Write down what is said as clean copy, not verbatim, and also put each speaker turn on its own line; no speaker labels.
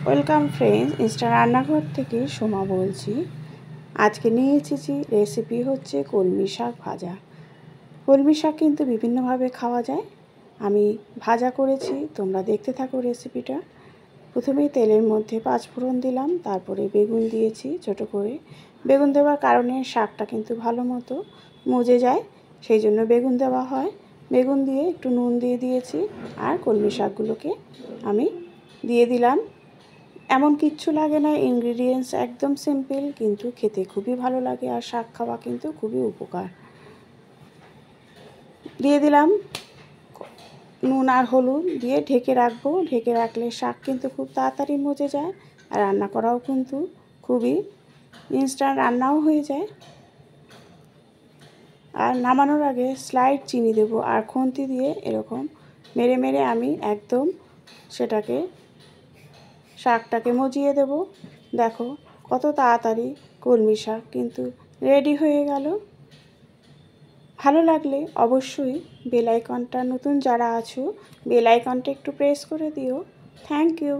Welcome friends, Insta রান্নাঘর থেকে সোমা বলছি। আজকে নিয়ে এসেছি রেসিপি হচ্ছে কলমি শাক ভাজা। কলমি শাক কিন্তু বিভিন্নভাবে খাওয়া যায়। আমি ভাজা করেছি, তোমরা দেখতে থাকো রেসিপিটা। প্রথমেই তেলের মধ্যে 5 ফোড়ন দিলাম, তারপরে বেগুন দিয়েছি ছোটো করে। বেগুন দেওয়ার কারণে শাকটা কিন্তু ভালো মতো মজে যায়, সেই জন্য বেগুন দেওয়া হয়। বেগুন দিয়ে একটু নুন দিয়ে দিয়েছি, আর কলমি শাকগুলোকে আমি দিয়ে দিলাম। এমন কিচ্ছু লাগে না, ইনগ্রিডিয়েন্টস একদম সিম্পল, কিন্তু খেতে খুবই ভালো লাগে, আর শাক খাওয়া কিন্তু খুবই উপকার। দিয়ে দিলাম নুন আর হলুদ, দিয়ে ঢেকে রাখবো। ঢেকে রাখলে শাক কিন্তু খুব তাড়াতাড়ি মজে যায়, আর রান্না করাও কিন্তু খুবই ইনস্ট্যান্ট রান্নাও হয়ে যায়। আর নামানোর আগে স্লাইড চিনি দেবো, আর খুন্তি দিয়ে এরকম মেরে মেরে আমি একদম সেটাকে শাকটাকে মজিয়ে দেব। দেখো কত তাড়াতাড়ি কলমি শাক কিন্তু রেডি হয়ে গেল। ভালো লাগলে অবশ্যই বেল আইকনটা, নতুন যারা আছো বেল আইকনটা একটু প্রেস করে দিও। Thank you.